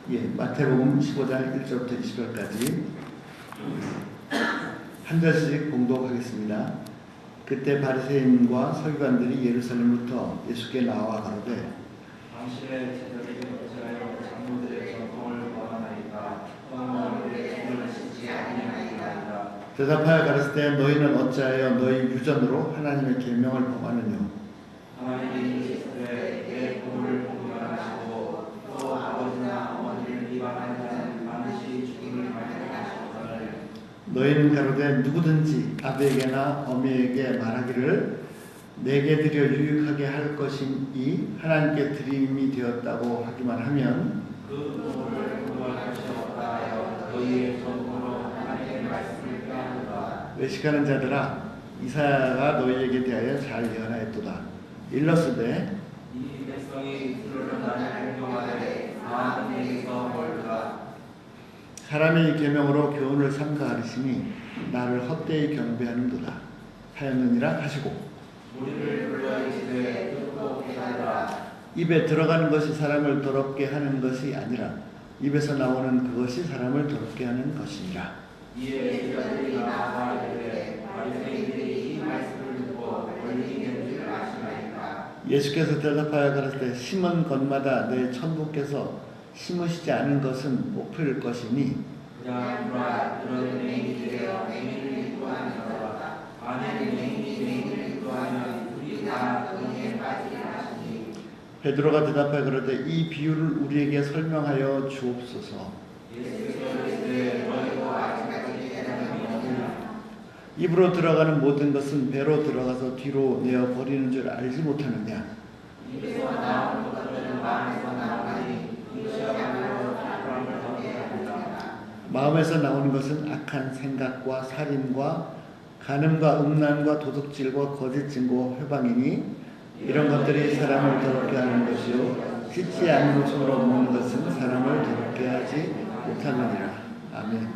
마태복음 15장 1절부터 20절까지 한 절씩 봉독하겠습니다. 그때 바리새인과 서기관들이 예루살렘부터 예수께 나와 가로되 당신의 제자들이 어찌하여 장로들의 전통을 범하나이까 너희의 손을 씻지 아니하나이까. 대답하여 가르치되 너희는 어찌하여 너희 유전으로 하나님의 계명을 범하느냐. 하나님이 이르시되 내 공을 공경하시고 또 아버지나 어머니를 비방하는 자는 반드시 죽음을 맞이하시거늘. 너희는 가로되 누구든지 아버에게나 어미에게 말하기를 내게 드려 유익하게 할 것이니 하나님께 드림이 되었다고 하기만 하면 그 공을 공부할 것이 없다 하여 너희의 전통으로 하나님의 말씀을 빼앗는다. 외식하는 자들아 이사야가 너희에게 대하여 잘 예언하였도다. 일렀으되 이 백성이 들으러 나를 공경하되 나 내게서 멀다. 사람의 계명으로 교훈을 삼가하시니 나를 헛되이 경배하는도다 하였느니라 하시고 우리를 불러이시되 듣고 깨달으라. 입에 들어가는 것이 사람을 더럽게 하는 것이 아니라 입에서 나오는 그것이 사람을 더럽게 하는 것이니라. 이에 제자들이 나아가 이르되 바리새인들이 이 말씀을 듣고 권능이 있는 줄 아시나이까. 예수께서 대답하여 가라사대 심은 것마다 내 천부께서 심으시지 않은 것은 못 풀 것이니 그냥 누라 이런 맹인이 되어 맹인을 인도하는 자라. 만일 맹인이 맹인을 인도하면 우리 다 은혜에 빠지리라 하시니. 베드로가 대답하여 그러되 이 비유를 우리에게 설명하여 주옵소서. 예수께서 이르시되 너희도 아직까지 깨달음이 없느냐. 입으로 들어가는 모든 것은 배로 들어가서 뒤로 내어 버리는 줄 알지 못하느냐. 입에서 나오는 것들은 마음에서 나오나니 이것이야말로 사람을 더럽게 한다. 마음에서 나오는 것은 악한 생각과 살인과 간음과 음란과 도둑질과 거짓 증거 회방이니 이런 것들이 사람을 더럽게 하는 것이요 씻지 않은 음식으로 먹는 것은 사람을 더럽게 하지 못하느니라. 아멘.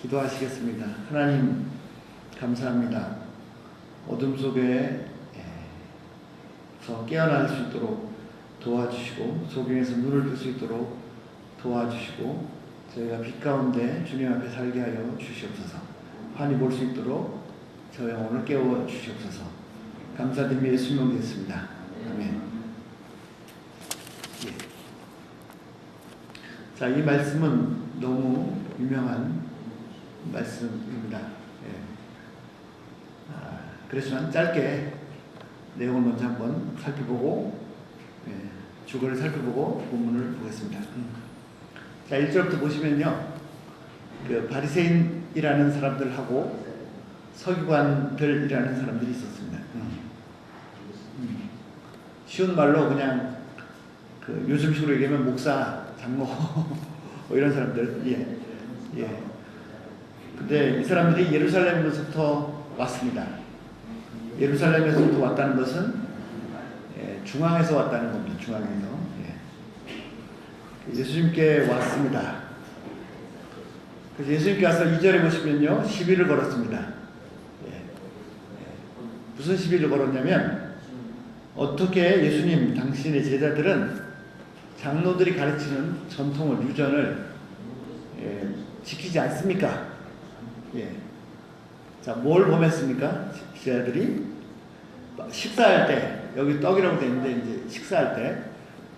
기도하시겠습니다. 하나님 감사합니다. 어둠 속에서 깨어날 수 있도록 도와주시고 소경에서 눈을 뜰 수 있도록 도와주시고 저희가 빛 가운데 주님 앞에 살게 하여 주시옵소서. 환히 볼 수 있도록 저희 영혼을 깨워 주시옵소서. 감사드리며 예수님 믿습니다. 아멘. 자, 이 말씀은 너무 유명한 말씀입니다. 그렇지만 짧게 내용을 먼저 한번 살펴보고 주거를 살펴보고 본문을 보겠습니다. 자, 1절부터 보시면요, 그 바리새인이라는 사람들하고 서기관들이라는 사람들이 있었습니다. 쉬운 말로 그냥 그 요즘식으로 얘기하면 목사, 장로 뭐 이런 사람들. 근데 이 사람들이 예루살렘에서부터 왔습니다. 예루살렘에서부터 왔다는 것은 중앙에서 왔다는 겁니다. 중앙에서. 예수님께 왔습니다. 그래서 예수님께 와서 2절에 보시면요, 시비를 걸었습니다. 무슨 시비를 걸었냐면 어떻게 예수님 당신의 제자들은 장로들이 가르치는 전통을 유전을 지키지 않습니까? 자, 뭘 범했습니까? 제자들이 식사할 때 여기 떡이라고 되어 있는데 이제 식사할 때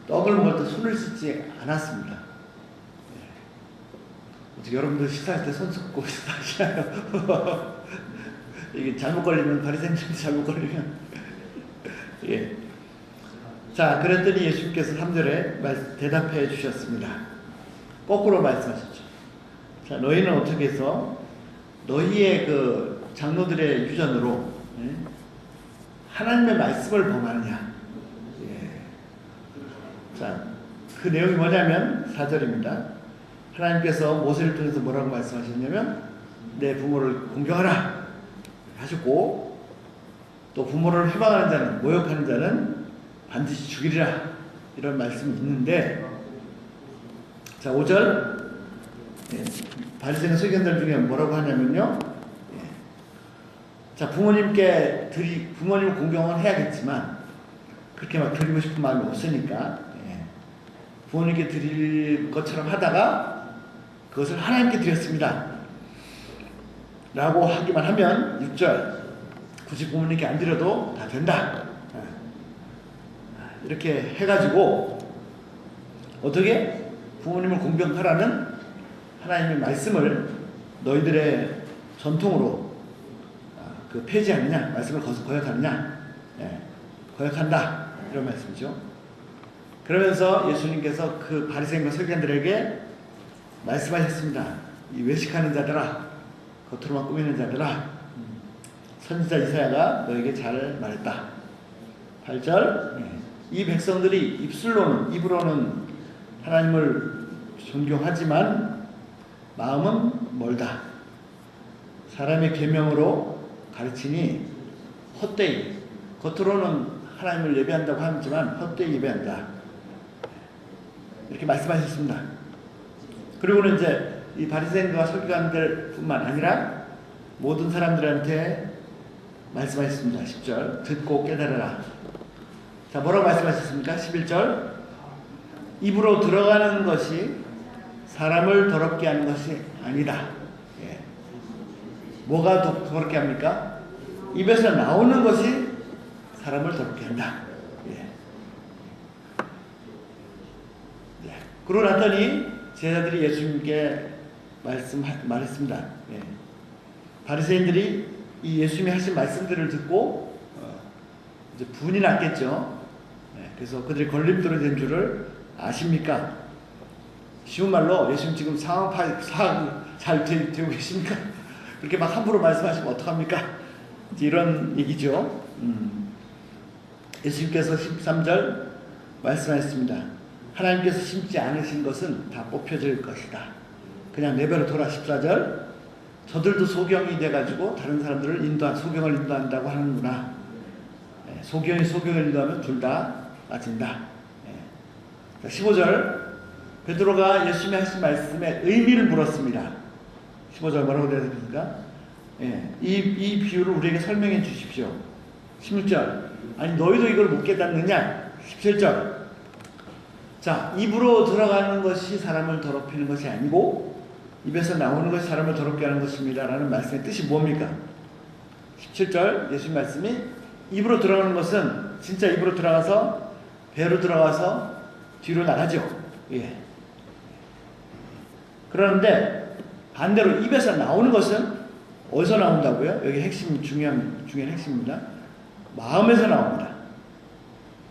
떡을 먹을 때 손을 씻지 않았습니다. 어떻게 여러분들 식사할 때 손 씻고 식사하시나요? 이게 잘못 걸리면 바리새인들이 잘못 걸리면 자, 그랬더니 예수님께서 3절에 대답해 주셨습니다. 거꾸로 말씀하셨죠. 자, 너희는 어떻게 해서 너희의 그 장로들의 유전으로 하나님의 말씀을 범하느냐. 자, 그 내용이 뭐냐면 4절입니다. 하나님께서 모세를 통해서 뭐라고 말씀하셨냐면 내 부모를 공경하라 하셨고, 또 부모를 회방하는 자는, 모욕하는 자는 반드시 죽이리라, 이런 말씀이 있는데, 자, 5절 바리새인 서기관들 중에 뭐라고 하냐면요, 자, 부모님 공경은 해야겠지만 그렇게 막 드리고 싶은 마음이 없으니까 부모님께 드릴 것처럼 하다가 그것을 하나님께 드렸습니다 라고 하기만 하면 6절 굳이 부모님께 안 드려도 다 된다 이렇게 해가지고 어떻게 부모님을 공경하라는 하나님의 말씀을 너희들의 전통으로 그 폐지하느냐, 말씀을 거역하느냐, 거역한다 이런 말씀이죠. 그러면서 예수님께서 그 바리새인과 서기관들에게 말씀하셨습니다. 이 외식하는 자들아, 겉으로만 꾸미는 자들아, 선지자 이사야가 너에게 잘 말했다. 8절 이 백성들이 입으로는 하나님을 존경하지만 마음은 멀다. 사람의 계명으로 가르치니 헛되이 겉으로는 하나님을 예배한다고 하지만 헛되이 예배한다. 이렇게 말씀하셨습니다. 그리고는 이제 이 바리새인과 서기관들뿐만 아니라 모든 사람들한테 말씀하셨습니다. 10절 듣고 깨달으라. 자, 뭐라고 말씀하셨습니까? 11절 입으로 들어가는 것이 사람을 더럽게 하는 것이 아니다. 예. 뭐가 더럽게 합니까? 입에서 나오는 것이 사람을 더럽게 한다. 예. 예. 그러고 났더니 제자들이 예수님께 말했습니다. 예. 바리새인들이 이 예수님이 하신 말씀들을 듣고 이제 분이 났겠죠. 예. 그래서 그들이 걸림돌이 된 줄을 아십니까? 쉬운 말로 예수님 지금 상황 잘 되고 계십니까? 그렇게 막 함부로 말씀하시면 어떡합니까? 이런 얘기죠. 예수님께서 13절 말씀하셨습니다. 하나님께서 심지 않으신 것은 다 뽑혀질 것이다. 그냥 내버려 둬라. 14절 저들도 소경이 돼가지고 다른 사람들을 소경을 인도한다고 하는구나. 소경이 소경을 인도하면 둘 다 빠진다. 15절 베드로가 예수님이 하신 말씀의 의미를 물었습니다. 15절 뭐라고 되어 있습니까? 이 비유를 우리에게 설명해 주십시오. 16절 아니 너희도 이걸 못 깨닫느냐? 17절 자, 입으로 들어가는 것이 사람을 더럽히는 것이 아니고 입에서 나오는 것이 사람을 더럽게 하는 것입니다 라는 말씀의 뜻이 뭡니까? 17절 예수님 말씀이 입으로 들어가는 것은 진짜 입으로 들어가서 배로 들어가서 뒤로 나가죠. 예. 그런데 반대로 입에서 나오는 것은 어디서 나온다고요? 여기 중요한 핵심입니다. 마음에서 나옵니다.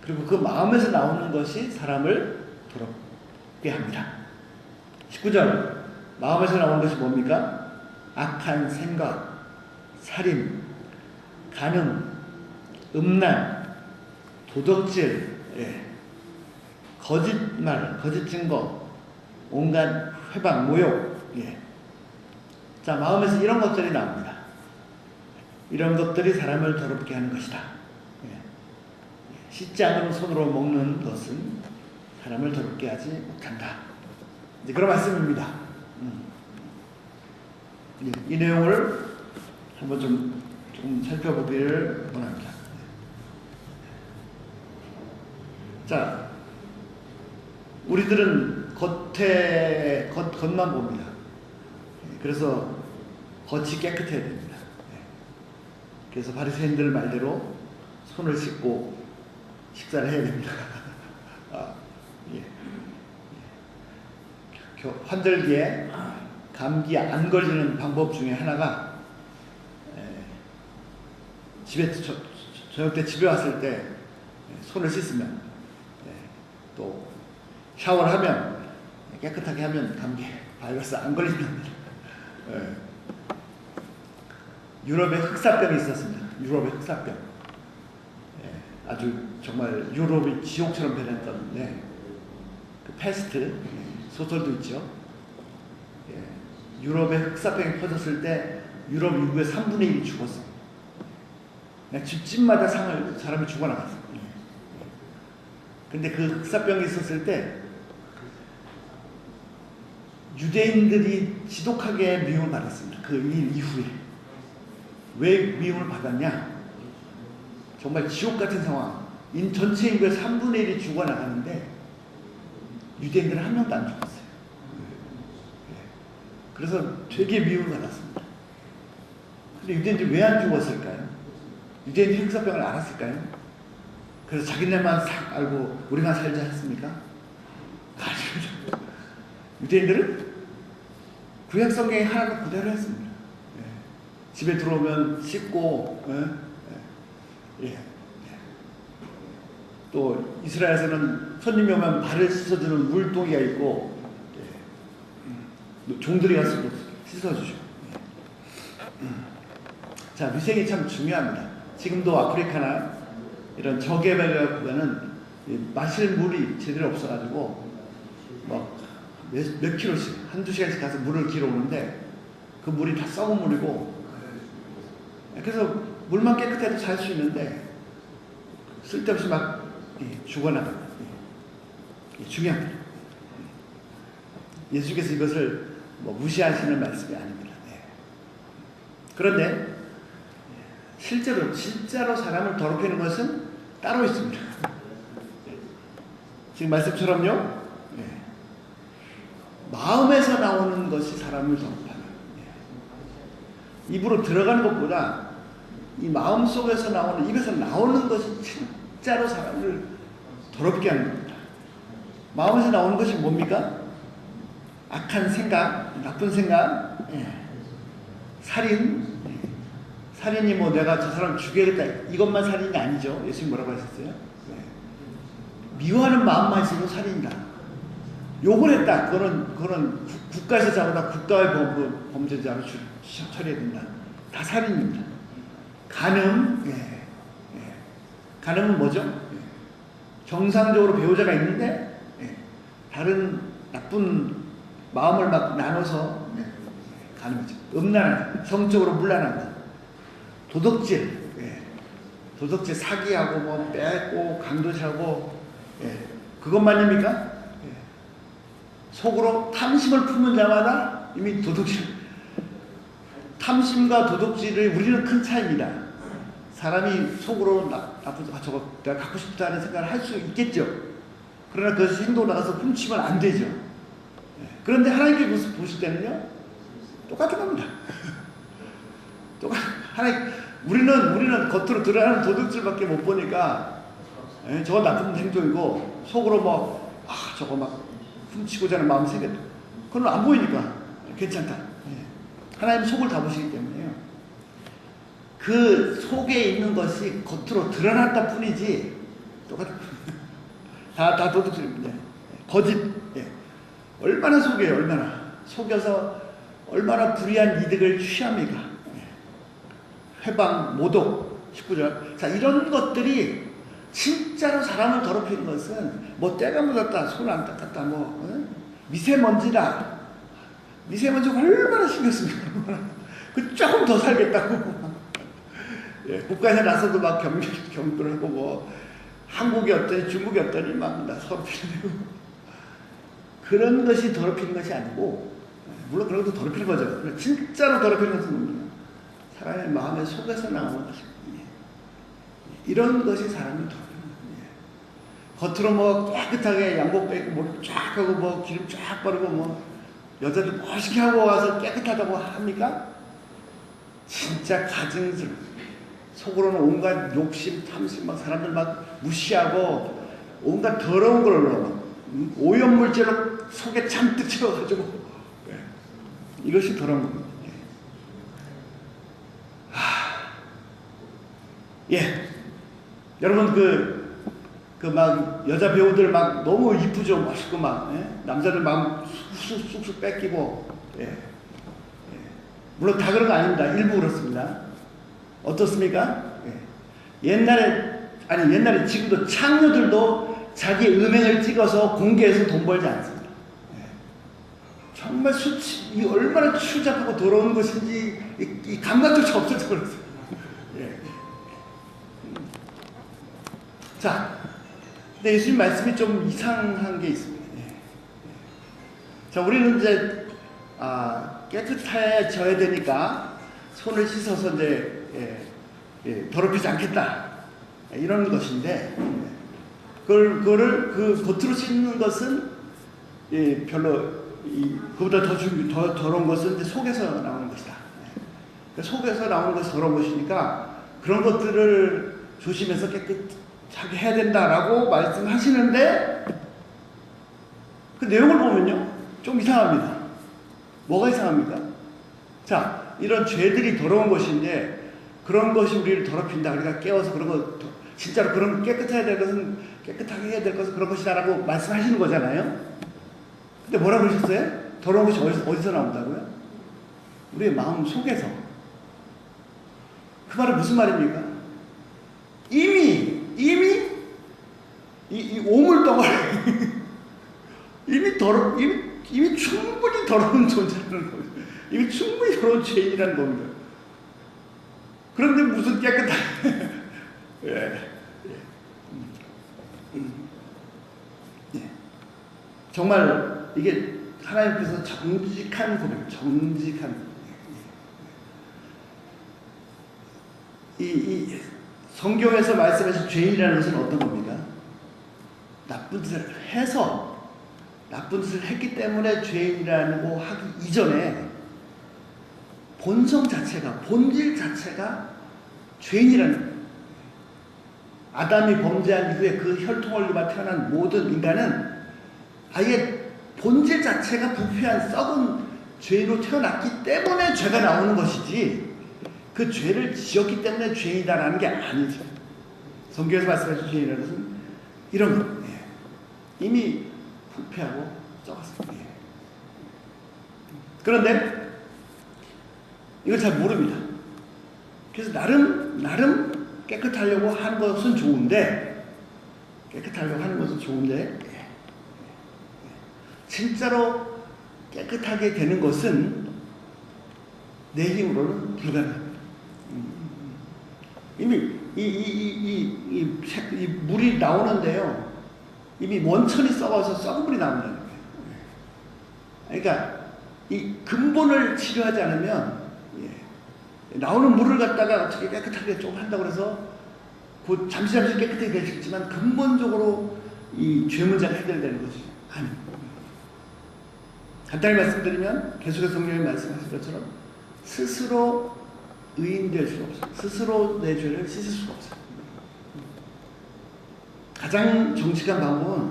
그리고 그 마음에서 나오는 것이 사람을 더럽게 합니다. 19절 마음에서 나오는 것이 뭡니까? 악한 생각, 살인, 간음, 음란, 도덕질, 거짓말, 거짓 증거, 온갖 회방, 모욕. 자, 마음에서 이런 것들이 나옵니다. 이런 것들이 사람을 더럽게 하는 것이다. 씻지 않은 손으로 먹는 것은 사람을 더럽게 하지 못한다. 이제 그런 말씀입니다. 이 내용을 한번 좀 살펴보기를 원합니다. 자, 우리들은 겉만 봅니다. 그래서 겉이 깨끗해야 됩니다. 그래서 바리새인들 말대로 손을 씻고 식사를 해야 됩니다. 환절기에 감기 안 걸리는 방법 중에 하나가 저녁 때 집에 왔을 때 손을 씻으면 또 샤워를 하면 깨끗하게 하면 감기 바이러스 안 걸립니다. 유럽에 흑사병이 있었습니다. 유럽의 흑사병. 아주 정말 유럽이 지옥처럼 변했던 그 패스트 소설도 있죠. 유럽에 흑사병이 퍼졌을 때 유럽 인구의 3분의 1이 죽었어요. 집집마다 사람이 죽어나갔어요. 근데 그 흑사병이 있었을 때 유대인들이 지독하게 미움을 받았습니다. 그 일 이후에. 왜 미움을 받았냐? 정말 지옥 같은 상황. 전체 인구의 3분의 1이 죽어나가는데 유대인들은 한 명도 안 죽었어요. 그래서 되게 미움을 받았습니다. 근데 유대인들이 왜 안 죽었을까요? 유대인들이 흑사병을 알았을까요? 그래서 자기네만 싹 알고 우리만 살자 했습니까? 아닙니다. 유대인들은 구약 성경의 하나를 그대로 했습니다. 집에 들어오면 씻고, 또 이스라엘에서는 손님이 오면 발을 씻어주는 물동이가 있고, 종들이 가서 씻어주죠. 자, 위생이 참 중요합니다. 지금도 아프리카나 이런 저개발국가는 마실 물이 제대로 없어가지고 몇 킬로씩 한두 시간씩 가서 물을 길어 오는데 그 물이 다 썩은 물이고, 그래서 물만 깨끗해도 살 수 있는데 쓸데없이 막 죽어나가는, 중요합니다. 예수께서 이것을 무시하시는 말씀이 아닙니다. 그런데 진짜로 사람을 더럽히는 것은 따로 있습니다. 지금 말씀처럼요, 마음에서 나오는 것이 사람을 더럽혀요. 입으로 들어가는 것보다 이 마음 속에서 나오는, 입에서 나오는 것이 진짜로 사람을 더럽게 하는 겁니다. 마음에서 나오는 것이 뭡니까? 악한 생각, 나쁜 생각, 살인, 살인이 내가 저 사람 죽여야겠다, 이것만 살인이 아니죠. 예수님 뭐라고 하셨어요? 미워하는 마음만 있어도 살인이다. 욕을 했다, 그거는 국가에서 잡아다 국가의 범죄자로 처리해야 된다. 다 살인입니다. 간음, 간음은 뭐죠? 정상적으로 배우자가 있는데 다른 나쁜 마음을 막 나눠서 간음이죠. 음란한, 성적으로 문란한 것, 도덕질, 도덕질, 사기하고 빼고 강도질하고, 그것만입니까? 속으로 탐심을 품는 자마다 이미 도덕질, 탐심과 도덕질을 우리는 큰 차이입니다. 사람이 속으로 저거 내가 갖고 싶다는 생각을 할 수 있겠죠. 그러나 그것이 행동으로 나가서 훔치면 안 되죠. 그런데 하나님께 보실 때는요, 똑같은 겁니다. 우리는 겉으로 드러나는 도둑질밖에 못 보니까, 저거 나쁜 행동이고, 속으로 저거 막 훔치고자 하는 마음이 생겼다. 그건 안 보이니까 괜찮다. 하나님 속을 다 보시기 때문에요. 그 속에 있는 것이 겉으로 드러났다 뿐이지, 똑같은 다 도둑질입니다. 거짓. 얼마나 속여요, 얼마나. 속여서 얼마나 불의한 이득을 취합니까? 회방, 모독, 19절. 자, 이런 것들이 진짜로 사람을 더럽히는 것은 때가 묻었다, 손 안 닦았다, 미세먼지다. 미세먼지가 얼마나 신경 씁니까? 그 조금 더 살겠다고. 국가에서 나서도 막 경도를 하고, 한국이 어떠니, 중국이 어떠니, 막 서로 피해내고. 그런 것이 더럽히는 것이 아니고, 물론 그런 것도 더럽히는 거죠. 진짜로 더럽히는 것은 뭡니까? 사람의 마음의 속에서 나오는 것입니다. 이런 것이 사람을 더럽히는 거예요. 겉으로 깨끗하게 양복 빼고 머리 쫙 하고 기름 쫙 바르고 여자들 멋있게 하고 와서 깨끗하다고 합니까? 진짜 가증스러워. 속으로는 온갖 욕심, 탐심, 사람들 무시하고 온갖 더러운 걸 오염물질로 속에 잔뜩 채워가지고, 이것이 더러운 겁니다. 여러분 여자 배우들 너무 이쁘죠, 멋있고 남자들 쑥쑥 뺏기고, 물론 다 그런 거 아닙니다. 일부 그렇습니다. 어떻습니까? 옛날에 지금도 창녀들도 자기 음행을 찍어서 공개해서 돈 벌지 않습니다. 정말 얼마나 추잡하고 더러운 것인지 이 감각조차 없어져 버렸어요. 자, 근데 예수님 말씀이 좀 이상한 게 있습니다. 자, 우리는 이제 깨끗해져야 되니까 손을 씻어서 더럽히지 않겠다, 이런 것인데, 그거를 겉으로 씻는 것은 별로 그보다 더 더러운 것은 이제 속에서 나오는 것이다. 속에서 나오는 것이 더러운 것이니까 그런 것들을 조심해서 깨끗하게 해야 된다라고 말씀하시는데 그 내용을 보면요 좀 이상합니다. 뭐가 이상합니까? 자, 이런 죄들이 더러운 것인데 그런 것이 우리를 더럽힌다. 우리가 깨워서 그런 거 진짜로 그런 깨끗해야 될 것은 깨끗하게 해야 될 것은 그런 것이다라고 말씀하시는 거잖아요. 근데 뭐라고 그러셨어요? 더러운 것이 어디서 나온다고요? 우리의 마음 속에서. 그 말은 무슨 말입니까? 이미 이 오물덩어리 이미 충분히 더러운 존재라는 거죠. 이미 충분히 더러운 죄인이라는 겁니다. 그런데 무슨 깨끗한 예. 정말 이게 하나님께서 정직한 고백, 정직한 이 성경에서 말씀하신 죄인이라는 것은 어떤 겁니까? 나쁜 짓을 해서 나쁜 짓을 했기 때문에 죄인이라고 하기 이전에 본성 자체가 본질 자체가 죄인이라는 거예요. 아담이 범죄한 이후에 그 혈통을 입어 태어난 모든 인간은 아예 본질 자체가 부패한 썩은 죄인으로 태어났기 때문에 죄가 나오는 것이지 그 죄를 지었기 때문에 죄인이다라는 게 아니죠. 성경에서 말씀하신 죄인이라는 것은 이런 것. 이미 부패하고 썩었습니다. 그런데 이걸 잘 모릅니다. 그래서 나름 깨끗하려고 하는 것은 좋은데 진짜로 깨끗하게 되는 것은 내 힘으로는 불가능합니다. 이미 이 물이 나오는데요. 이미 원천이 썩어서 썩은 물이 나온다는 거예요. 그러니까 이 근본을 치료하지 않으면 나오는 물을 갖다가 어떻게 깨끗하게 좀 한다고 해서 곧 잠시 깨끗하게 될 수 있지만 근본적으로 이 죄 문제가 해결되는 것이 아닙니다. 간단히 말씀드리면 계속해서 성령이 말씀하신 것처럼 스스로 의인될 수가 없어요. 스스로 내 죄를 씻을 수가 없어요. 가장 정직한 방법은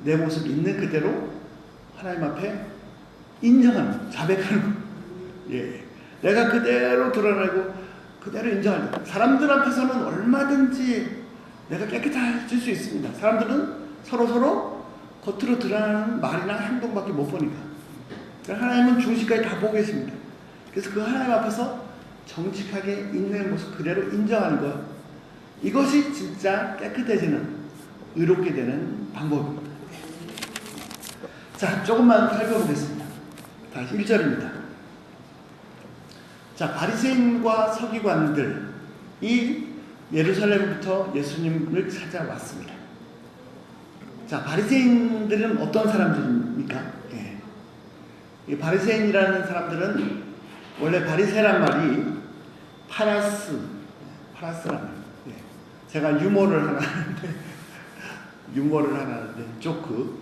내 모습 있는 그대로 하나님 앞에 인정하는, 자백하는 거. 내가 그대로 드러내고 그대로 인정하는 거. 사람들 앞에서는 얼마든지 내가 깨끗해질 수 있습니다. 사람들은 서로 겉으로 드러나는 말이나 행동밖에 못 보니까. 하나님은 중심까지 다 보고 계십니다. 그래서 그 하나님 앞에서 정직하게 있는 모습 그대로 인정하는 것. 이것이 진짜 깨끗해지는, 의롭게 되는 방법입니다. 자, 조금만 살펴보겠습니다. 다시 1절입니다. 자, 바리새인과 서기관들이 예루살렘부터 예수님을 찾아왔습니다. 자, 바리새인들은 어떤 사람들입니까? 이 바리새인이라는 사람들은 원래 바리새란 말이 파라스라는 말이에요. 제가 유머를 하나 하는데 조크.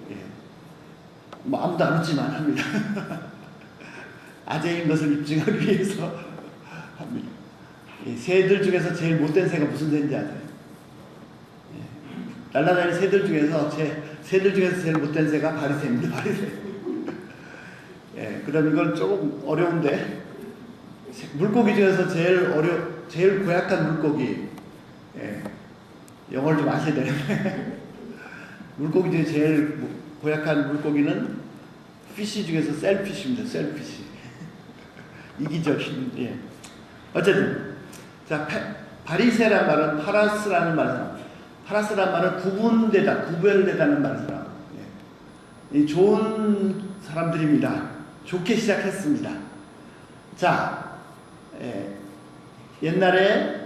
뭐 아무도 안 웃지만 합니다. 아재인 것을 입증하기 위해서 합니다. 새들 중에서 제일 못된 새가 무슨 새인지 아세요? 날아다니는 새들 중에서 제일 못된 새가 바리새입니다. 바리새. 그럼 이건 조금 어려운데 물고기 중에서 제일 고약한 물고기. 영어를 좀 아셔야 되는데 물고기 중에 제일 고약한 물고기는 피쉬 중에서 셀피쉬입니다. 셀피쉬. 이기적인. 어쨌든 자, 바리새란 말은 파라스라는 말이에요. 파라스라는 말은 구별되다는 말이에요. 이 좋은 사람들입니다. 좋게 시작했습니다. 자, 옛날에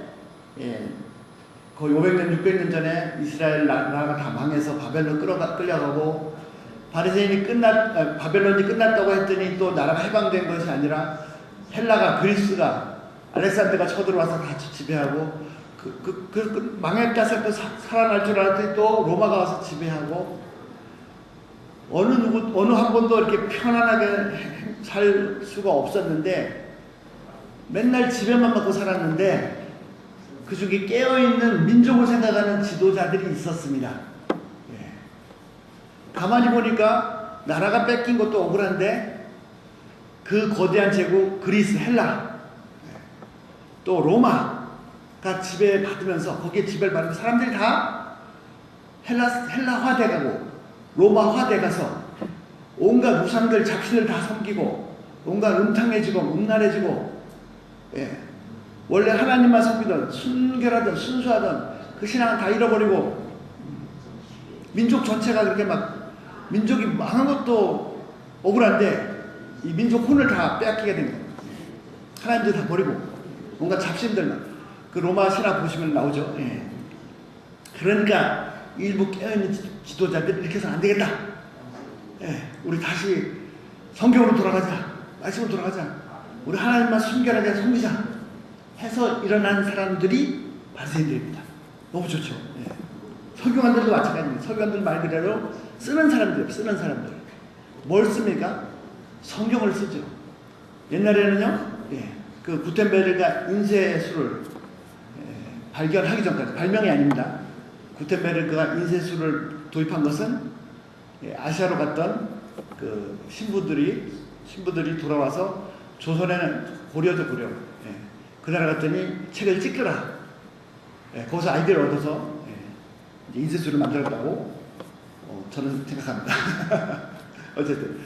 거의 500년, 600년 전에 이스라엘 나라가 다 망해서 바벨론 끌려가고 바벨론이 끝났다고 했더니 또 나라가 해방된 것이 아니라 헬라가 그리스가 알렉산더가 쳐들어와서 다 지배하고 망했다 해서 또 살아날 줄 알았더니 또 로마가 와서 지배하고 어느 한 번도 이렇게 편안하게 살 수가 없었는데 맨날 지배만 받고 살았는데 그 중에 깨어있는 민족을 생각하는 지도자들이 있었습니다. 예. 가만히 보니까 나라가 뺏긴 것도 억울한데 그 거대한 제국 그리스, 헬라, 또 로마가 지배받으면서 거기에 지배를 받으면 사람들이 다 헬라화 돼가고 로마화 돼가서 온갖 우상들, 잡신을 다 섬기고 온갖 음탕해지고 음란해지고, 예. 원래 하나님만 섬기던 순결하던 순수하던 그 신앙은 다 잃어버리고 민족 전체가 그렇게 막 민족이 망한 것도 억울한데 이 민족 혼을 다 빼앗기게 된 거예요. 하나님들 다 버리고 뭔가 잡신들만 그 로마 신화 보시면 나오죠. 예. 그러니까 일부 깨어있는 지도자들이 이렇게 해서는 안 되겠다. 예. 우리 다시 성경으로 돌아가자. 말씀으로 돌아가자. 우리 하나님만 순결하게 섬기자 해서 일어난 사람들이 바리새인들입니다. 너무 좋죠. 예. 서기관들도 마찬가지입니다. 서기관들 말 그대로 쓰는 사람들, 쓰는 사람들. 뭘 씁니까? 성경을 쓰죠. 옛날에는요, 예, 그 구텐베르가 인쇄술을 발견하기 전까지, 발명이 아닙니다. 구텐베르가 인쇄술을 도입한 것은 아시아로 갔던 그 신부들이 돌아와서 조선에는 고려죠, 고려. 예, 그 나라 갔더니 책을 찍더라. 예, 거기서 아이디어를 얻어서 인쇄술을 만들었다고 저는 생각합니다. 어쨌든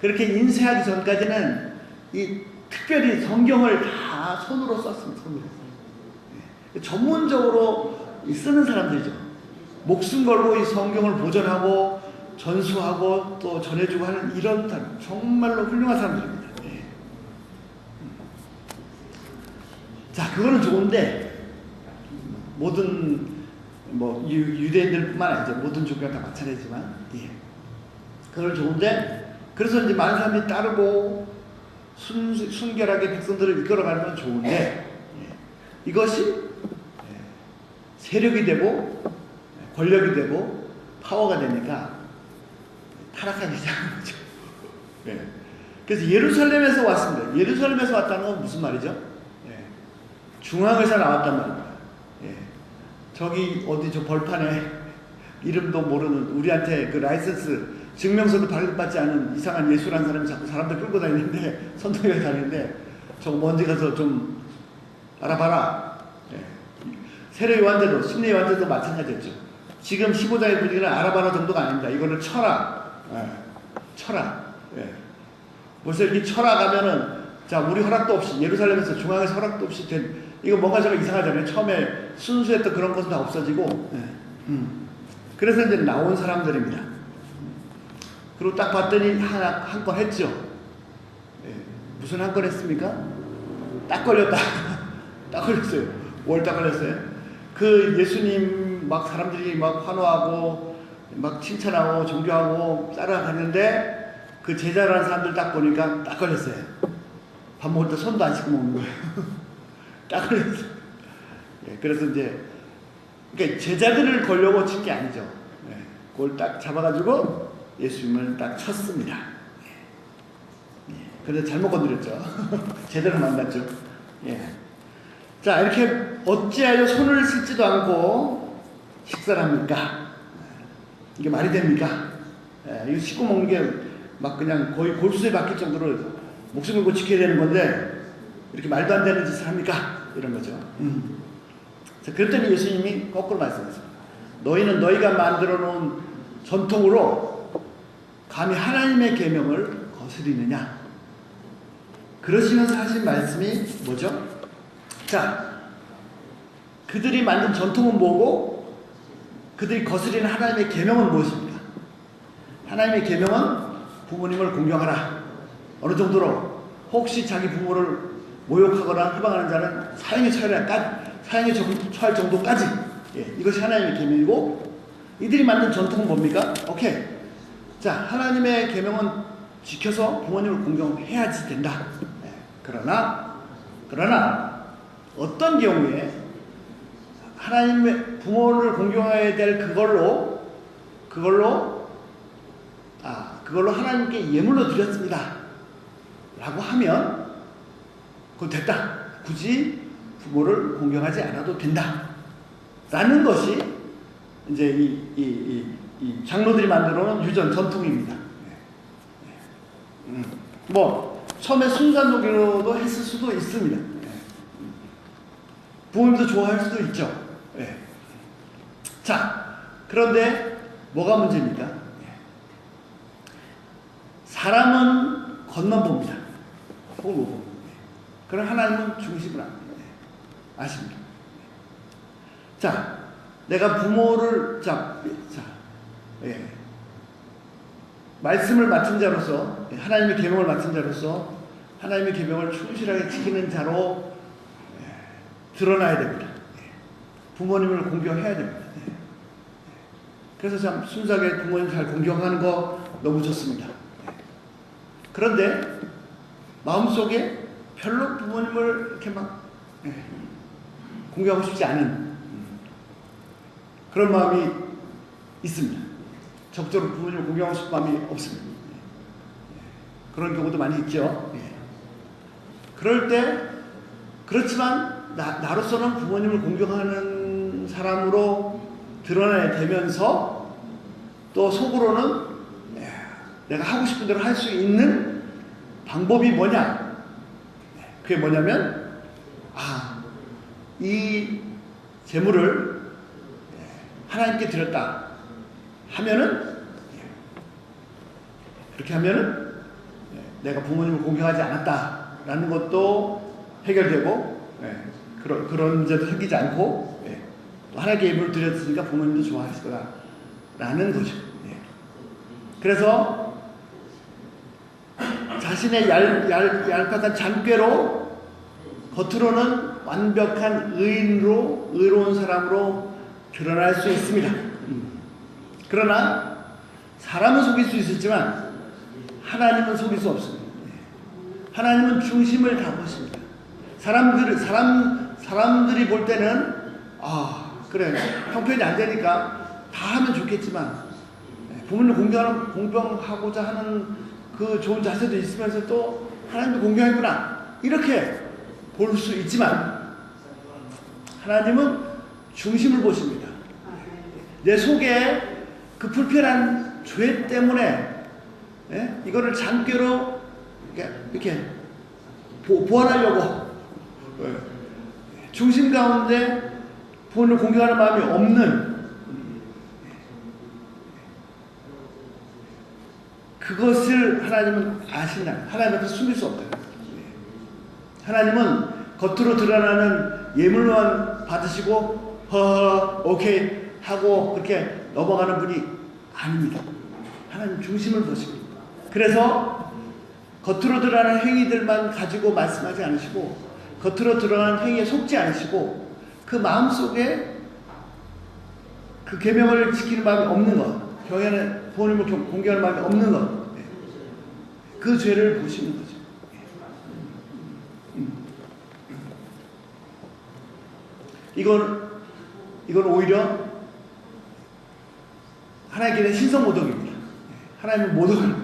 그렇게 인쇄하기 전까지는 이 특별히 성경을 다 손으로 썼습니다. 손으로. 예, 전문적으로 쓰는 사람들이죠. 목숨 걸고 이 성경을 보존하고 전수하고 또 전해주고 하는 이런 사람, 정말로 훌륭한 사람들입니다. 예. 자, 그거는 좋은데 모든 뭐 유대인들뿐만 아니죠. 모든 종교가 다 마찬가지지만, 예. 그건 좋은데 그래서 이제 많은 사람들이 따르고 순결하게 백성들을 이끌어가는 건 좋은데, 예. 이것이 세력이 되고 권력이 되고 파워가 되니까 타락하기 시작한 거죠. 예. 그래서 예루살렘에서 왔습니다. 예루살렘에서 왔다는 건 무슨 말이죠? 예. 중앙에서 나왔단 말입니다. 예. 저기 어디 저 벌판에 이름도 모르는 우리한테 그 라이센스 증명서도 발급받지 않은 이상한 예수라는 사람이 자꾸 사람들 끌고 다니는데 선동에 다니는데 저거 먼지 가서 좀 알아봐라. 예. 세례 요한때도 심리 요한때도 마찬가지였죠. 지금 15장의 분위기는 알아봐라 정도가 아닙니다. 이거는 쳐라. 예. 쳐라. 예. 벌써 이렇게 쳐라 가면은 자 우리 허락도 없이 예루살렘에서 중앙에서 허락도 없이 된 이거 뭔가 좀 이상하잖아요. 처음에 순수했던 그런 것은 다 없어지고, 예. 그래서 이제 나온 사람들입니다. 그리고 딱 봤더니 한 건 했죠. 예. 무슨 한 건 했습니까? 딱 걸렸다. 딱 걸렸어요. 뭘 딱 걸렸어요? 그 예수님 막 사람들이 막 환호하고 막 칭찬하고 존경하고 따라가는데 그 제자라는 사람들 딱 보니까 딱 걸렸어요. 밥 먹을 때 손도 안 씻고 먹는 거예요. 딱 걸렸어요. 예. 그래서 이제 그러니까 제자들을 걸려고 친 게 아니죠. 예. 그걸 딱 잡아가지고 예수님을 딱 쳤습니다. 예. 그래서 잘못 건드렸죠. 제대로 만났죠. 예. 자, 이렇게 어찌하여 손을 씻지도 않고 식사를 합니까? 이게 말이 됩니까? 예. 이거 씻고 먹는 게 막 그냥 거의 골수에 박힐 정도로 목숨 걸고 지켜야 되는 건데 이렇게 말도 안 되는 짓을 합니까? 이런 거죠. 자, 그랬더니 예수님이 거꾸로 말씀하셨습니다. 너희는 너희가 만들어 놓은 전통으로 감히 하나님의 계명을 거스리느냐? 그러시면서 하신 말씀이 뭐죠? 자, 그들이 만든 전통은 뭐고 그들이 거스리는 하나님의 계명은 무엇입니까? 하나님의 계명은 부모님을 공경하라. 어느 정도로 혹시 자기 부모를 모욕하거나 해방하는 자는 사형에 처할 정도까지, 예, 이것이 하나님의 계명이고 이들이 만든 전통은 뭡니까? 오케이. 자, 하나님의 계명은 지켜서 부모님을 공경해야지 된다. 예, 그러나 어떤 경우에 하나님의 부모를 공경해야 될 그걸로 그걸로 하나님께 예물로 드렸습니다 라고 하면 그건 됐다. 굳이 부모를 공경하지 않아도 된다 라는 것이 이제 이 장로들이 만들어 놓은 유전 전통입니다. 뭐 처음에 순간독일로도 했을 수도 있습니다. 부모님도 좋아할 수도 있죠. 자, 그런데 뭐가 문제입니까? 사람은 겉만 봅니다. 속을 못 봅니다. 그럼 하나님은 중심을 안 봅니다. 아십니까? 자, 내가 부모를 말씀을 맡은 자로서, 하나님의 계명을 맡은 자로서 하나님의 계명을 충실하게 지키는 자로 드러나야 됩니다. 부모님을 공경해야 됩니다. 그래서 참 순수하게 부모님 잘 공경하는 거 너무 좋습니다. 그런데 마음속에 별로 부모님을 이렇게 막 공경하고 싶지 않은 그런 마음이 있습니다. 적절히 부모님을 공경하고 싶은 마음이 없습니다. 그런 경우도 많이 있죠. 그럴 때 그렇지만 나로서는 부모님을 공경하는 사람으로 드러나야 되면서 또 속으로는 내가 하고 싶은 대로 할 수 있는 방법이 뭐냐? 그게 뭐냐면 이 재물을 하나님께 드렸다 하면은 그렇게 하면은 내가 부모님을 공경하지 않았다라는 것도 해결되고 그런 문제도 생기지 않고 또 하나님께 예물을 드렸으니까 부모님도 좋아하실 거다라는 거죠. 그래서 자신의 얄팍한 잔꾀로 겉으로는 완벽한 의인으로 의로운 사람으로 드러날 수 있습니다. 그러나 사람은 속일 수 있었지만 하나님은 속일 수 없습니다. 하나님은 중심을 다 보십니다. 사람들이 볼 때는 그래 형편이 안 되니까 다 하면 좋겠지만 부모님 공경하고자 하는 그 좋은 자세도 있으면서 또 하나님도 공경하구나 이렇게 볼 수 있지만 하나님은 중심을 보십니다. 내 속에 그 불편한 죄 때문에 이거를 잔꾀로 이렇게 보완하려고 중심 가운데 부모를 공경하는 마음이 없는 그것을 하나님은 아신다. 하나님 앞에서 숨길 수 없다. 하나님은 겉으로 드러나는 예물만 받으시고 오케이 하고 그렇게 넘어가는 분이 아닙니다. 하나님 중심을 보십니다. 그래서 겉으로 드러나는 행위들만 가지고 말씀하지 않으시고 겉으로 드러나는 행위에 속지 않으시고 그 마음속에 그 계명을 지키는 마음이 없는 것, 부모님을 공경하는 마음이 없는 것, 그 죄를 보시는 거죠. 이건 오히려 하나님께 대한 신성모독입니다. 하나님은 모독을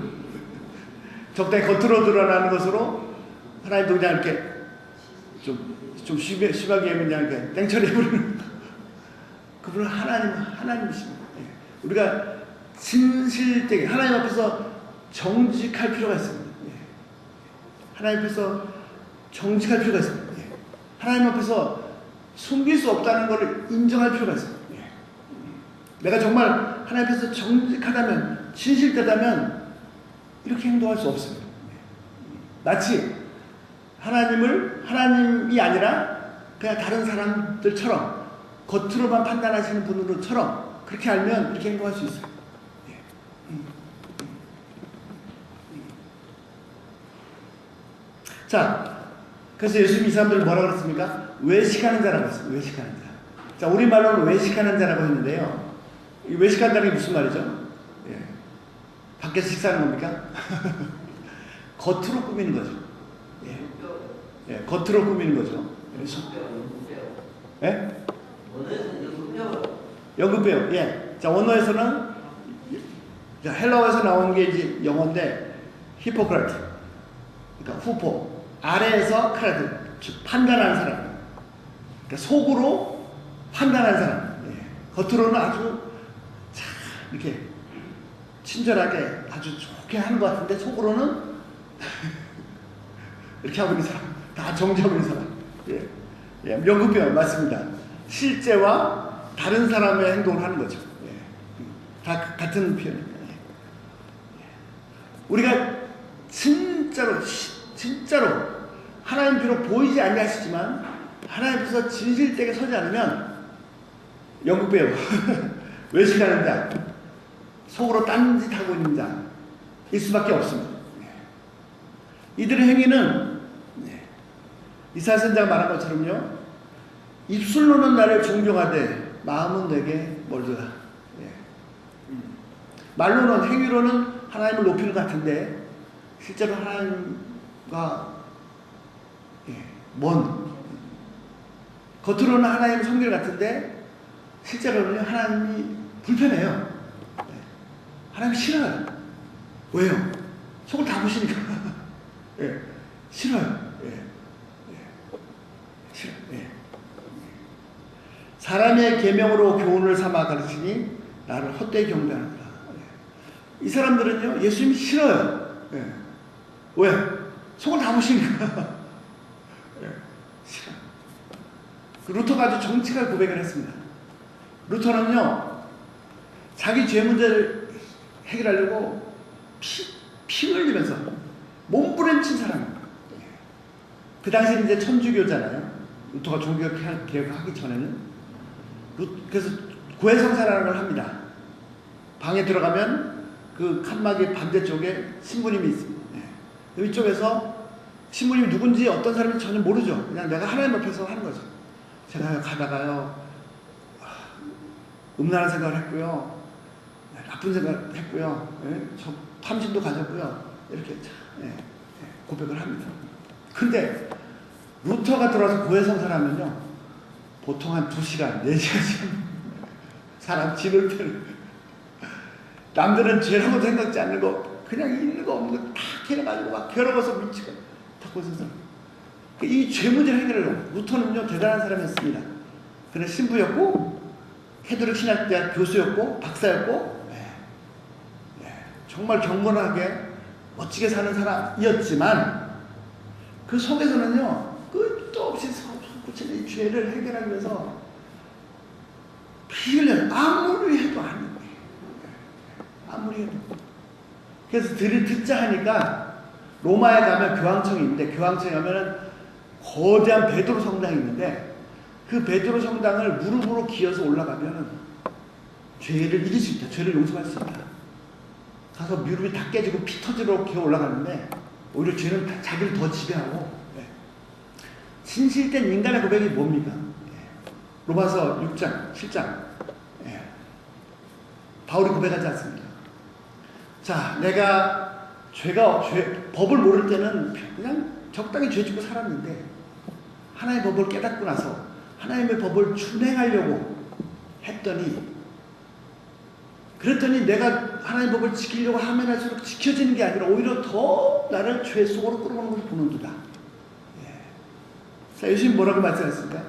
적당히 겉으로 드러나는 것으로 하나님도 그냥 이렇게 좀 심하게 하면 그냥 이렇게 땡처리해버리는 그분은 하나님이십니다. 우리가 진실되게 하나님 앞에서 정직할 필요가 있습니다. 하나님 앞에서 정직할 필요가 있습니다. 하나님 앞에서 숨길 수 없다는 것을 인정할 필요가 있습니다. 내가 정말 하나님 앞에서 정직하다면 진실되다면 이렇게 행동할 수 없습니다. 마치 하나님이 아니라 그냥 다른 사람들처럼 겉으로만 판단하시는 분으로처럼 그렇게 알면 이렇게 행동할 수 있어요. 자, 그래서 예수님이 이 사람들을 뭐라고 그랬습니까? 외식하는 자라고 했습니다. 외식하는 자. 자, 우리말로는 외식하는 자라고 했는데요. 이 외식한다는 게 무슨 말이죠? 밖에서 식사하는 겁니까? 겉으로 꾸미는 거죠. 겉으로 꾸미는 거죠. 연극배우. 자, 원어에서는 자, 헬라어에서 나온 게 이제 영어인데 히포크라트, 그러니까 후포, 아래에서 크라트, 즉 판단하는 사람, 그러니까 속으로 판단하는 사람. 예. 겉으로는 아주 참 이렇게 친절하게 아주 좋게 하는 것 같은데 속으로는 이렇게 하고 있는 사람, 다 정지하고 있는 사람. 예. 예, 명급변 맞습니다. 실제와 다른 사람의 행동을 하는 거죠. 예. 다 같은 표현입니다. 예. 우리가 진짜로 하나님 비록 보이지 아니하시지만 하나님 앞에서 진실되게 서지 않으면 연극배우 외식하는 자, 속으로 딴짓하고 있는 자일 수밖에 없습니다. 이들의 행위는 이사야 선지자가 말한 것처럼요, 입술로는 나를 존경하되 마음은 내게 멀더라. 말로는, 행위로는 하나님을 높이는 것 같은데 실제로 하나님과 먼, 겉으로는 하나님을 섬기는 것 같은데 실제로는 하나님이 불편해요. 하나님이 싫어요. 왜요? 속을 다 보시니까. 예, 싫어요. 싫어요. 사람의 계명으로 교훈을 삼아 가르치니 나를 헛되이 경배하는구나. 이 사람들은요, 예수님이 싫어요. 왜? 속을 다 보시니까. 싫어요. 그 루터가 아주 정직하게 고백을 했습니다. 루터는요, 자기 죄 문제를 해결하려고 피 흘리면서 몸부림친 사람입니다. 그 당시에 이제 천주교잖아요. 루터가 종교개혁을 하기 전에는. 그래서 고해성사라는 걸 합니다. 방에 들어가면 그 칸막이 반대쪽에 신부님이 있습니다. 이쪽에서 신부님이 누군지 어떤 사람인지 전혀 모르죠. 그냥 내가 하나님 앞에서 하는 거죠. 제가 가다가요, 음란한 생각을 했고요, 나쁜 생각을 했고요, 저 탐심도 가졌고요, 이렇게 고백을 합니다. 근데 루터가 들어와서 고해성사를 하면요, 보통 한 2시간, 4시간 사람 집을 펴는, 남들은 죄라고 생각지 않는 거 그냥 있는 거 없는 거 다 캐내가지고 막 괴로워서 미치고 다 고해성사. 이 죄 문제를 해결하려고. 루터는요, 대단한 사람이었습니다. 그는 신부였고 캐톨릭 신학대학 교수였고 박사였고, 정말 경건하게 멋지게 사는 사람이었지만 그 속에서는요, 끝도 없이 솟구치는 이 죄를 해결하기 위해서 피 흘려요. 아무리 해도 안 돼요. 아무리 해도. 그래서 듣자 하니까 로마에 가면 교황청이 있는데, 교황청에 가면은 거대한 베드로 성당이 있는데 그 베드로 성당을 무릎으로 기어서 올라가면은 죄를 이길 수 있다. 죄를 용서할 수 있다. 가서 무릎이 다 깨지고 피 터지도록 기어 올라가는데 오히려 죄는 자기를 더 지배하고. 진실된 인간의 고백이 뭡니까? 로마서 6장, 7장. 바울이 고백하지 않습니까? 자, 내가 법을 모를 때는 그냥 적당히 죄 짓고 살았는데 하나님의 법을 깨닫고 나서 하나님의 법을 준행하려고 그랬더니 내가 하나님의 법을 지키려고 하면 할수록 지켜지는 게 아니라 오히려 더 나를 죄 속으로 끌어오는 것을 보는도다. 자, 예수님 뭐라고 말씀하셨습니까?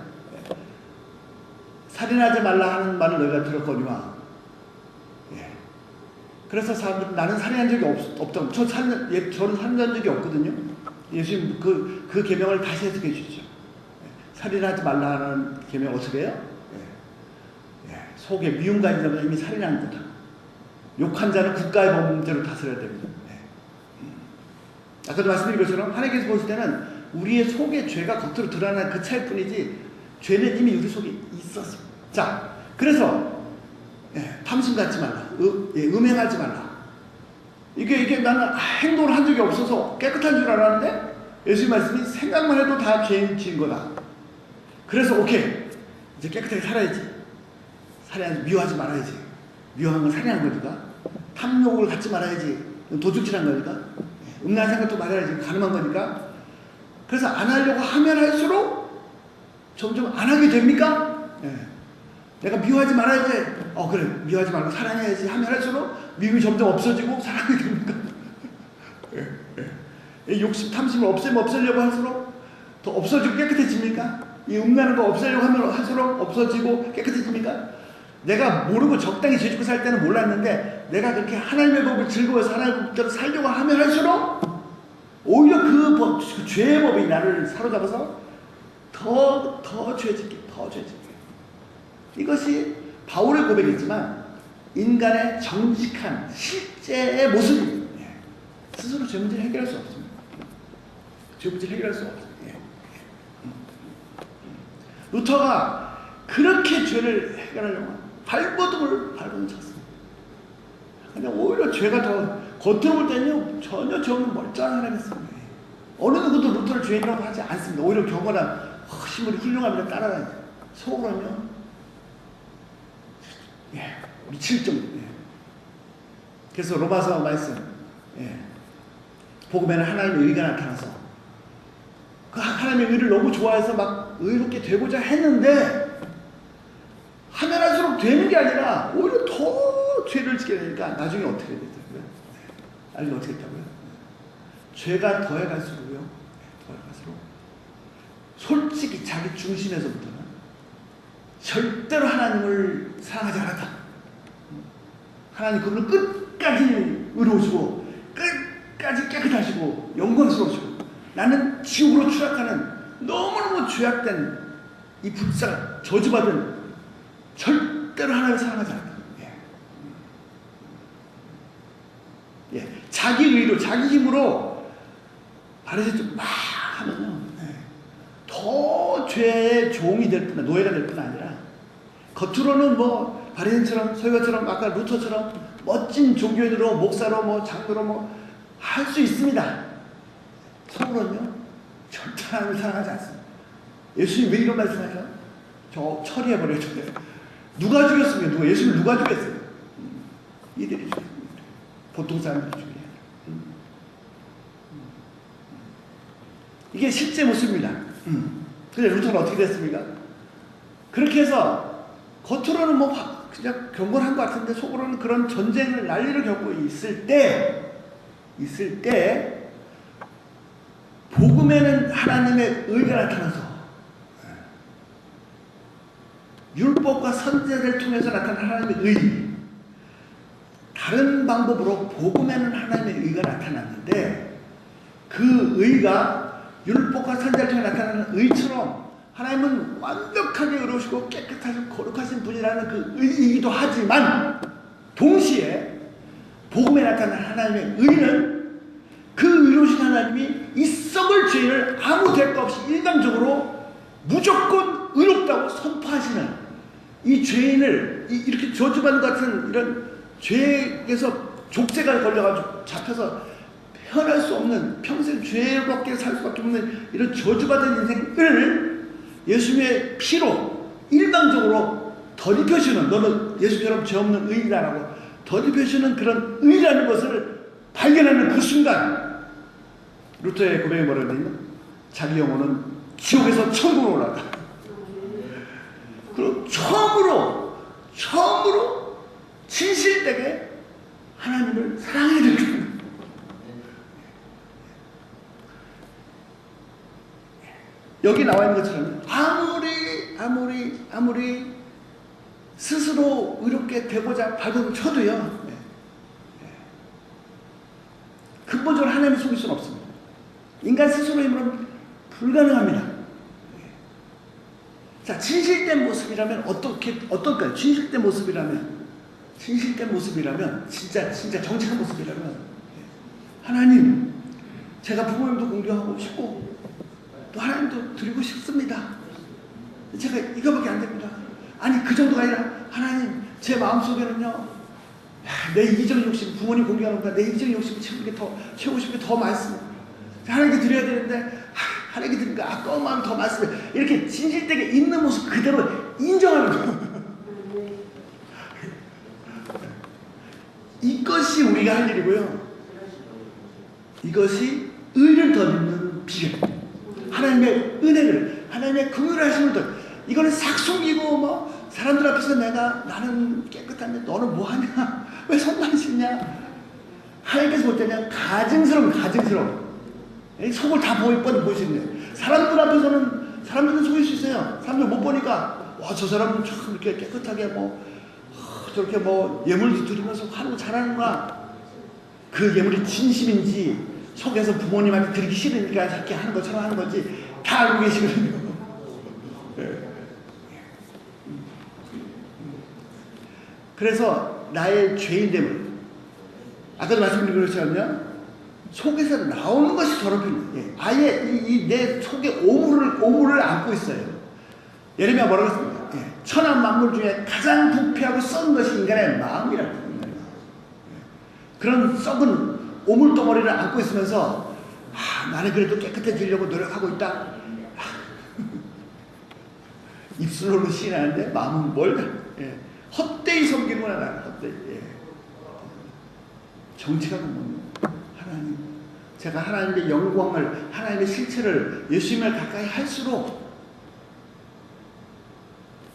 살인하지 말라 하는 말을 너희가 들었거니와. 그래서 사람들은 나는 살인한 적이 없다고. 저는 살인한 적이 없거든요. 예수님 그 계명을 다시 해석해 주시죠. 살인하지 말라는 계명 어떻게 해요? 속에 미움 가진 자는 이미 살인한 거다. 욕한 자는 국가의 범죄로 다스려야 됩니다. 아까도 말씀드린 것처럼 하나님께서 보실 때는 우리의 속에 죄가 겉으로 드러나는 그 차일 뿐이지 죄는 이미 우리 속에 있었습니다. 자, 그래서 탐심 갖지 말라, 음행하지 말라. 이게 나는 행동을 한 적이 없어서 깨끗한 줄 알았는데 예수님 말씀이 생각만 해도 다 죄인 지은 거다. 그래서 오케이, 이제 깨끗하게 살아야지. 미워하지 말아야지. 미워한 건 살인한 거니까. 탐욕을 갖지 말아야지. 도둑질한 거니까. 음란한 생각도 말아야지. 가늠한 거니까. 그래서 안 하려고 하면 할수록 점점 안 하게 됩니까? 내가 미워하지 말아야지. 그래 미워하지 말고 사랑해야지 하면 할수록 미움이 점점 없어지고 사랑이 됩니까? 욕심 탐심을 없애려고 할수록 더 없어지고 깨끗해집니까? 이 음란한 거 없애려고 하면 할수록 없어지고 깨끗해집니까? 내가 모르고 적당히 죄짓고 살 때는 몰랐는데 내가 그렇게 하나님의 법을 즐거워해서 하나님의 법대로 살려고 하면 할수록 오히려 그 죄의 법이 나를 사로잡아서 더 죄짓게. 이것이 바울의 고백이지만 인간의 정직한 실제의 모습입니다. 스스로 죄 문제를 해결할 수 없습니다. 죄 문제를 해결할 수 없습니다. 루터가 그렇게 죄를 해결하려고 발버둥을 쳤습니다. 근데 오히려 죄가 더 겉으로 볼 때는요 전혀 죄 없는 멀쩡한 사람이었습니다. 어느 누구도 루터를 죄인이라고 하지 않습니다. 오히려 경건한 힘으로 훌륭합니다. 따라다니죠. 속으로는요 미칠 정도. 그래서 로마서 말씀 복음에는 하나님의 의가 나타나서 그 하나님의 의를 너무 좋아해서 막 의롭게 되고자 했는데 하면 할수록 되는 게 아니라 오히려 더 죄를 짓게 되니까 나중에 어떻게 됐다고요? 나중에 어떻게 됐다고요? 죄가 더해갈수록요 솔직히 자기 중심에서부터는 절대로 하나님을 사랑하지 않았다. 하나님 그분은 끝까지 의로우시고 끝까지 깨끗하시고 영광스러우시고 나는 지옥으로 추락하는 너무너무 죄악된 이 불쌍한 저주받은 절대로 하나님을 사랑하지 않았다. 자기 의로 자기 힘으로 바리새인 막 하면요 더 죄의 종이 될 뿐 노예가 될 뿐 아니라 겉으로는 뭐 바리새인처럼 서기관처럼 아까 루터처럼 멋진 종교인으로 목사로 뭐 장로로 뭐 할 수 있습니다. 속으로는요 절대 하나님을 사랑하지 않습니다. 예수님 왜 이런 말씀하세요? 저 처리해버려요. 누가 죽였습니까? 예수님 누가 죽였어요? 이들이 죽였습니다. 보통 사람들이 죽여요. 이게 실제 모습입니다. 근데 루터는 어떻게 됐습니까? 그렇게 해서 겉으로는 뭐 그냥 경건한 것 같은데 속으로는 그런 전쟁을 난리를 겪고 있을 때 복음에는 하나님의 의가 나타나서 율법과 선제를 통해서 나타난 하나님의 의, 다른 방법으로 복음에는 하나님의 의가 나타났는데 그 의가 율법과 선제를 통해 나타나는 의처럼 하나님은 완벽하게 의로우시고 깨끗하시고 거룩하신 분이라는 그 의이기도 하지만 동시에 복음에 나타난 하나님의 의는 그 의로우신 하나님이 이 썩을 죄인을 아무 대가 없이 일방적으로 무조건 의롭다고 선포하시는 이 죄인을 이렇게 저주받는 것 같은 이런 죄에서 족쇄가 걸려가지고 잡혀서 헤어날 수 없는 평생 죄밖에 살 수밖에 없는 이런 저주받은 인생을 예수님의 피로 일방적으로 덧입혀주는 너는 예수처럼 죄 없는 의인이라고 덧입혀주는 그런 의라는 것을 발견하는 그 순간 루터의 고백이 뭐라고 되냐? 자기 영혼은 지옥에서 천국으로 올라가. 그리고 처음으로 진실되게 하나님을 사랑해야 됩니다. 여기 나와 있는 것처럼 아무리 스스로 의롭게 되고자 발버둥 쳐도요 근본적으로 하나님을 속일 수는 없습니다. 인간 스스로의 힘으로는 불가능합니다. 자, 진실된 모습이라면 어떨까요? 진실된 모습이라면 진짜 정직한 모습이라면 하나님 제가 부모님도 공경하고 싶고 또 하나님도 드리고 싶습니다. 제가 이거밖에 안 됩니다. 아니 그 정도가 아니라 하나님 제 마음속에는요 내 이기적인 욕심 부모님 공경하는 거야 내 이기적인 욕심을 채우고 싶은 게 더 많습니다. 하나님께 드려야 되는데 하나님께 드리니까 아까운 마음이 더 많습니다. 이렇게 진실되게 있는 모습 그대로 인정하는 거예요. 이것이 우리가 할 일이고요. 이것이 의를 덧입는 비결. 하나님의 은혜를 하나님의 긍휼하심을 덧. 이거는 싹 숨기고 뭐 사람들 앞에서 나는 깨끗한데 너는 뭐하냐? 왜 손만 씻냐? 하나님께서 볼 때는 가증스러움. 속을 다 보시는데 사람들은 속일 수 있어요. 사람들 못 보니까 와, 저 사람은 참 이렇게 깨끗하게 저렇게 예물도 드리면서 하는 거 잘하는구나. 그 예물이 진심인지 속에서 부모님한테 드리기 싫으니까 저렇게 하는 것처럼 하는 건지 다 알고 계시거든요. 그래서 나의 죄인됨을 아까도 말씀드린 것처럼요, 속에서 나오는 것이 더럽힙니다. 아예 내 속에 오물을 안고 있어요. 예레미야 뭐라고 했습니까? 천한 만물 중에 가장 부패하고 썩은 것이 인간의 마음이라고 합니다. 그런 썩은 오물덩어리를 안고 있으면서 나는 그래도 깨끗해지려고 노력하고 있다. 입술로는 시인하는데 마음은 멀다. 헛되이 섬기는구나. 나는 헛되이. 정직하고 뭡니까? 하나님, 제가 하나님의 영광을, 하나님의 실체를, 예수님을 가까이 할수록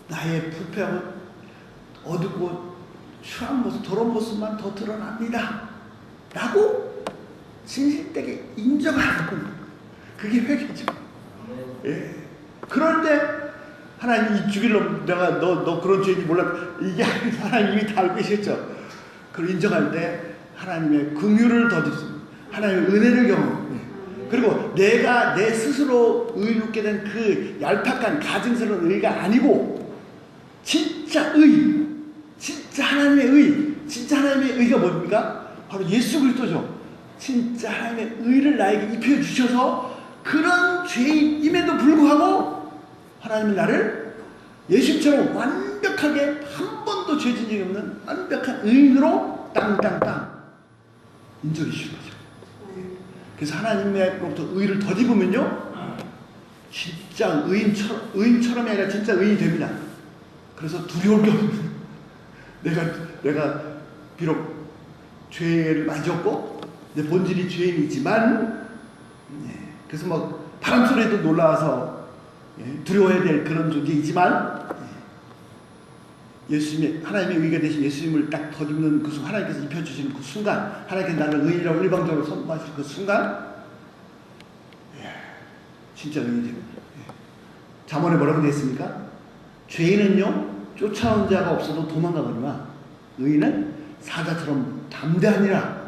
나의 부패하고 어둡고 추한 모습, 더러운 모습만 더 드러납니다 라고 진실되게 인정하는 겁니다. 그게 회개죠. 그런데 하나님 이 죽일 놈, 내가 너 그런 죄인지 몰라. 이게 하나님 이미 다 알고 계셨죠. 그걸 인정할 때 하나님의 긍휼을 더듬습니다. 하나님의 은혜를 경험합니다. 그리고 내가 내 스스로 의롭게 된 그 얄팍한 가증스러운 의가 아니고 진짜 의, 진짜 하나님의 의, 진짜 하나님의 의가 뭡니까? 바로 예수 그리스도죠. 진짜 하나님의 의를 나에게 입혀주셔서 그런 죄인임에도 불구하고 하나님이 나를 예수님처럼 완벽하게 한 번도 죄진 적이 없는 완벽한 의인으로 땅 인정해 주신 거죠. 그래서 하나님으로부터 의를 덧입으면요, 진짜 의인처럼이 아니라 진짜 의인이 됩니다. 그래서 두려울 게 없는, 내가 비록 죄를 많이 졌고 내 본질이 죄인이지만, 그래서 바람 소리에도 놀라워서 두려워해야 될 그런 존재이지만, 예수님의, 하나님의 의가 되신 예수님을 딱 덧입는 그 순간, 하나님께서 입혀주시는 그 순간, 하나님께서 나를 의인이라고 일방적으로 선포하실 그 순간, 진짜 의인이 됩니다. 잠언에 뭐라고 되어 있습니까? 죄인은요, 쫓아온 자가 없어도 도망가거니와 의인은 사자처럼 담대하니라.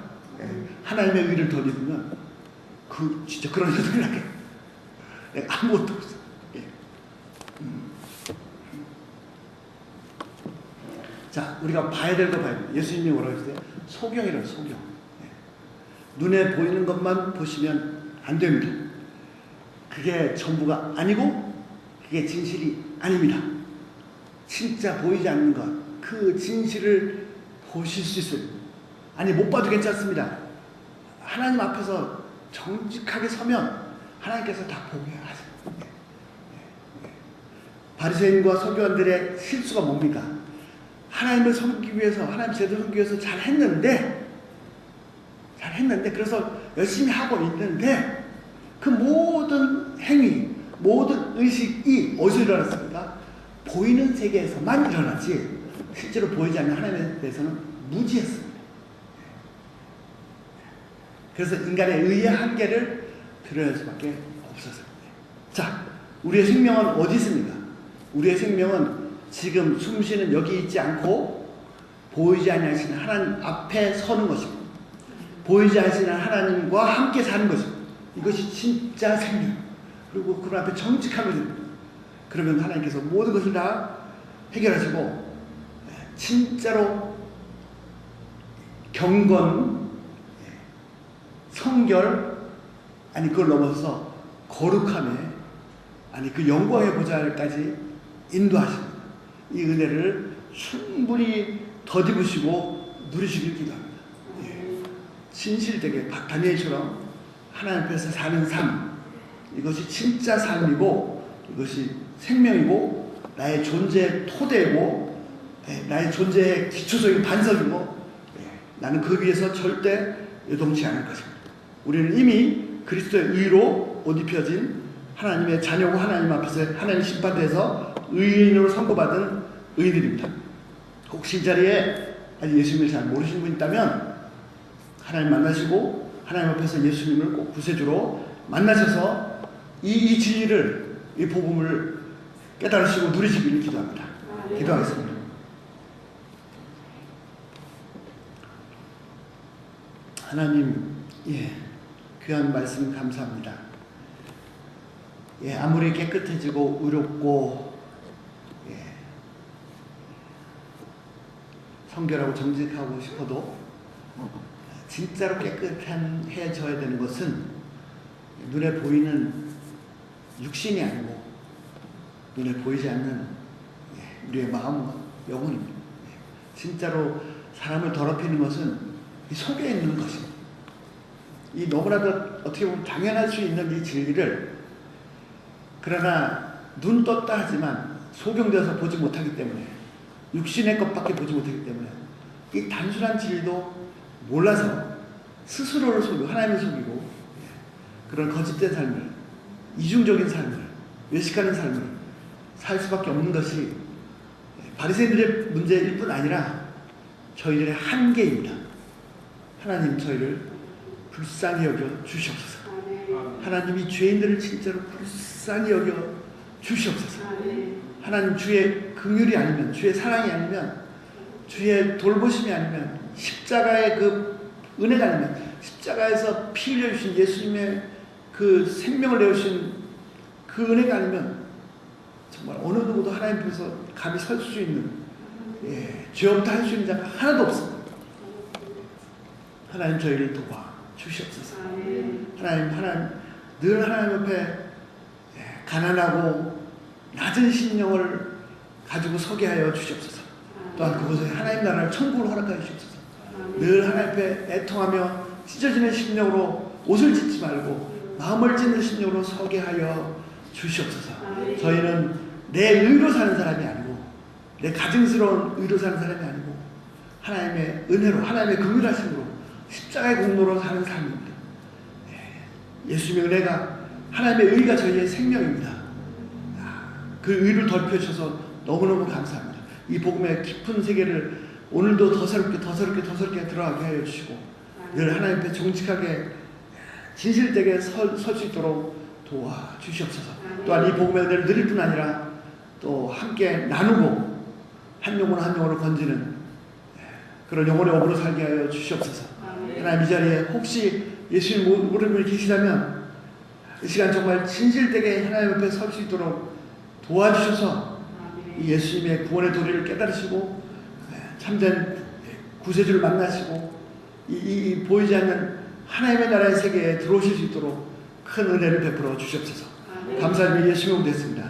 하나님의 의를 덧입으면 진짜 그런 현상이 나게 아무것도 없어. 자, 우리가 봐야 될 거 봐야 돼. 예수님이 뭐라고 했어요? 소경이라고, 소경. 눈에 보이는 것만 보시면 안 됩니다. 그게 전부가 아니고 그게 진실이 아닙니다. 진짜 보이지 않는 것, 그 진실을 보실 수 있어요. 아니, 못 봐도 괜찮습니다. 하나님 앞에서 정직하게 서면 하나님께서 다 보게 하세요. 바리새인과 서기관들의 실수가 뭡니까? 하나님을 섬기기 위해서, 하나님 제대로 섬기기 위해서 잘했는데, 그래서 열심히 하고 있는데, 그 모든 행위, 모든 의식이 어디서 일어났습니까? 보이는 세계에서만 일어나지, 실제로 보이지 않는 하나님에 대해서는 무지했습니다. 그래서 인간의 의의 한계를 드러낼 수밖에 없었습니다. 자, 우리의 생명은 어디 있습니까? 우리의 생명은 지금 숨쉬는 여기 있지 않고 보이지 않으시는 하나님 앞에 서는 것입니다. 보이지 않으시는 하나님과 함께 사는 것입니다. 이것이 진짜 생명. 그리고 그 앞에 정직한 것입니다. 그러면 하나님께서 모든 것을 다 해결하시고 진짜로 경건, 성결, 아니 그걸 넘어서 거룩함에, 아니 그 영광의 보좌까지 인도하십니다. 이 은혜를 충분히 덧입으시고 누리시길 기도합니다. 진실되게 다니엘처럼 하나님 앞에서 사는 삶, 이것이 진짜 삶이고 이것이 생명이고 나의 존재의 토대이고 나의 존재의 기초적인 반석이고 나는 그 위에서 절대 요동치 않을 것입니다. 우리는 이미 그리스도의 의로 옷 입혀진 하나님의 자녀고 하나님 앞에서 하나님 심판대에서 의인으로 선고받은 의인들입니다. 혹시 이 자리에 아직 예수님을 잘 모르시는 분 있다면 하나님 만나시고 하나님 앞에서 예수님을 꼭 구세주로 만나셔서 이 진리를, 이 복음을 깨달으시고 누리시기를 기도합니다. 기도하겠습니다. 하나님, 귀한 말씀 감사합니다. 아무리 깨끗해지고 의롭고 성결하고 정직하고 싶어도 진짜로 깨끗해져야 되는 것은 눈에 보이는 육신이 아니고 눈에 보이지 않는 우리의 마음과 영혼입니다. 진짜로 사람을 더럽히는 것은 이 속에 있는 것입니다. 이 너무나도 어떻게 보면 당연할 수 있는 이 진리를, 그러나 눈 떴다 하지만 소경되어서 보지 못하기 때문에, 육신의 것밖에 보지 못하기 때문에 이 단순한 진리도 몰라서 스스로를 속이고 하나님을 속이고 그런 거짓된 삶을, 이중적인 삶을, 외식하는 삶을 살 수밖에 없는 것이 바리새인들의 문제일 뿐 아니라 저희들의 한계입니다. 하나님, 저희를 불쌍히 여겨 주시옵소서. 하나님이 죄인들을 진짜로 불쌍히 여겨 주시옵소서. 하나님, 주의 긍휼이 아니면, 주의 사랑이 아니면, 주의 돌보심이 아니면, 십자가의 그 은혜가 아니면, 십자가에서 피 흘려주신 예수님의 그 생명을 내어주신 그 은혜가 아니면 정말 어느 누구도 하나님 앞에서 감히 설 수 있는, 죄 없다 할 수 있는 자가 하나도 없습니다. 하나님, 저희를 도와 주시옵소서. 하나님, 늘 하나님 앞에 가난하고 낮은 심령을 가지고 서게 하여 주시옵소서. 또한 그곳에 하나님 나라를 천국으로 허락하여 주시옵소서. 늘 하나님 앞에 애통하며 찢어지는 심령으로 옷을 찢지 말고 마음을 찢는 심령으로 서게 하여 주시옵소서. 저희는 내 의로 사는 사람이 아니고, 내 가증스러운 의로 사는 사람이 아니고, 하나님의 은혜로, 하나님의 긍휼하심으로, 십자가의 공로로 사는 삶입니다. 예수님의 은혜가, 하나님의 의가 저희의 생명입니다. 그 의를 덮여주셔서 너무너무 감사합니다. 이 복음의 깊은 세계를 오늘도 더 새롭게 들어가게 하여 주시고, 늘 하나님 앞에 정직하게 진실되게 설 수 있도록 도와주시옵소서. 또한 이 복음의 은혜를 누릴 뿐 아니라 또 함께 나누고 한 영혼 한 영혼을 건지는 그런 영혼의 업으로 살게 하여 주시옵소서. 하나님, 이 자리에 혹시 예수님 모르는 분이 계시다면 이 시간 정말 진실되게 하나님 앞에 설 수 있도록 도와주셔서 이 예수님의 구원의 도리를 깨달으시고 참된 구세주를 만나시고 이 보이지 않는 하나님의 나라의 세계에 들어오실 수 있도록 큰 은혜를 베풀어 주시옵소서. 감사드리며 예수님의 이름으로 됐습니다.